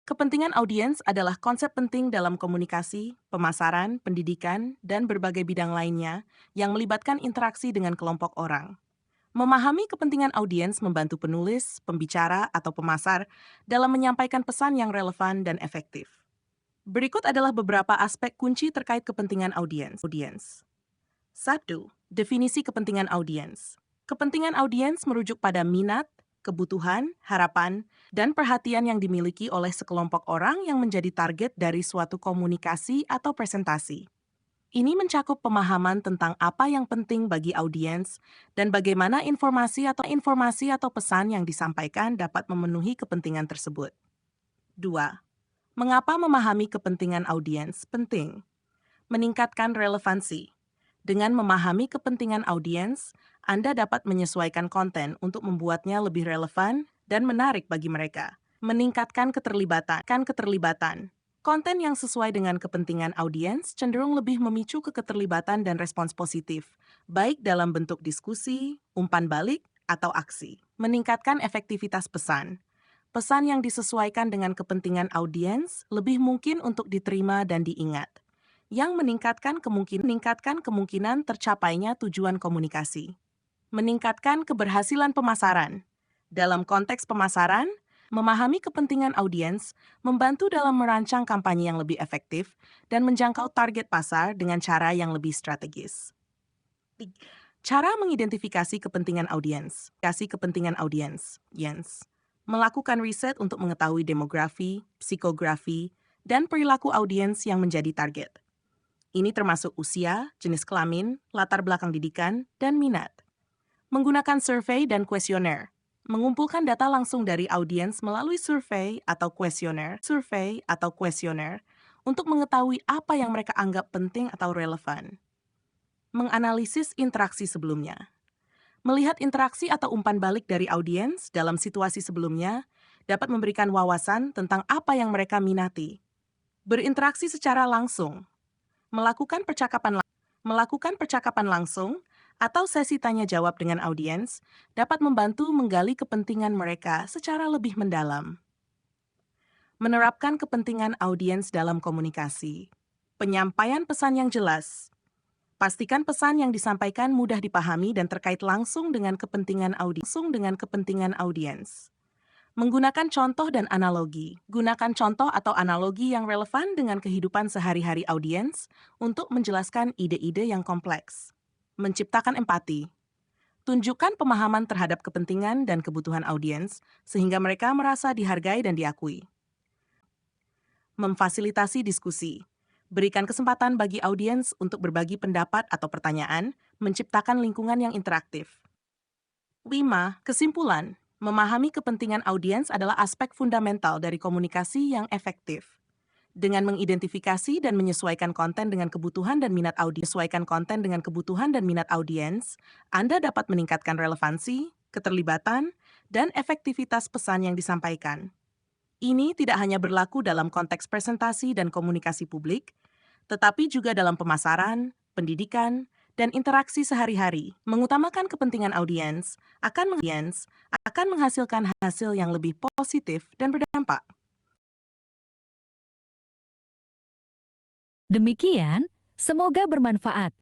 Kepentingan audiens adalah konsep penting dalam komunikasi, pemasaran, pendidikan, dan berbagai bidang lainnya yang melibatkan interaksi dengan kelompok orang. Memahami kepentingan audiens membantu penulis, pembicara, atau pemasar dalam menyampaikan pesan yang relevan dan efektif. Berikut adalah beberapa aspek kunci terkait kepentingan audiens. 1. Definisi kepentingan audiens. Kepentingan audiens merujuk pada minat, kebutuhan, harapan, dan perhatian yang dimiliki oleh sekelompok orang yang menjadi target dari suatu komunikasi atau presentasi. Ini mencakup pemahaman tentang apa yang penting bagi audiens dan bagaimana informasi atau pesan yang disampaikan dapat memenuhi kepentingan tersebut. 2. Mengapa memahami kepentingan audiens penting? Meningkatkan relevansi. Dengan memahami kepentingan audiens, Anda dapat menyesuaikan konten untuk membuatnya lebih relevan dan menarik bagi mereka. Meningkatkan keterlibatan. Konten yang sesuai dengan kepentingan audiens cenderung lebih memicu keterlibatan dan respons positif, baik dalam bentuk diskusi, umpan balik, atau aksi. Meningkatkan efektivitas pesan. Pesan yang disesuaikan dengan kepentingan audiens lebih mungkin untuk diterima dan diingat, yang meningkatkan kemungkinan tercapainya tujuan komunikasi. Meningkatkan keberhasilan pemasaran. Dalam konteks pemasaran, memahami kepentingan audiens membantu dalam merancang kampanye yang lebih efektif dan menjangkau target pasar dengan cara yang lebih strategis. Cara mengidentifikasi kepentingan audiens. Melakukan riset untuk mengetahui demografi, psikografi, dan perilaku audiens yang menjadi target. Ini termasuk usia, jenis kelamin, latar belakang didikan, dan minat. Menggunakan survei dan kuesioner. Mengumpulkan data langsung dari audiens melalui survei atau kuesioner untuk mengetahui apa yang mereka anggap penting atau relevan. Menganalisis interaksi sebelumnya. Melihat interaksi atau umpan balik dari audiens dalam situasi sebelumnya dapat memberikan wawasan tentang apa yang mereka minati. Berinteraksi secara langsung. Melakukan percakapan langsung atau sesi tanya jawab dengan audiens dapat membantu menggali kepentingan mereka secara lebih mendalam. Menerapkan kepentingan audiens dalam komunikasi. Penyampaian pesan yang jelas. Pastikan pesan yang disampaikan mudah dipahami dan terkait langsung dengan kepentingan audiens. Menggunakan contoh dan analogi. Gunakan contoh atau analogi yang relevan dengan kehidupan sehari-hari audiens untuk menjelaskan ide-ide yang kompleks. Menciptakan empati. Tunjukkan pemahaman terhadap kepentingan dan kebutuhan audiens sehingga mereka merasa dihargai dan diakui. Memfasilitasi diskusi. Berikan kesempatan bagi audiens untuk berbagi pendapat atau pertanyaan, menciptakan lingkungan yang interaktif. 5. Kesimpulan. Memahami kepentingan audiens adalah aspek fundamental dari komunikasi yang efektif. Dengan mengidentifikasi dan menyesuaikan konten dengan kebutuhan dan minat audiens, Anda dapat meningkatkan relevansi, keterlibatan, dan efektivitas pesan yang disampaikan. Ini tidak hanya berlaku dalam konteks presentasi dan komunikasi publik, tetapi juga dalam pemasaran, pendidikan, dan interaksi sehari-hari. Mengutamakan kepentingan audiens akan menghasilkan hasil yang lebih positif dan berdampak. Demikian, semoga bermanfaat.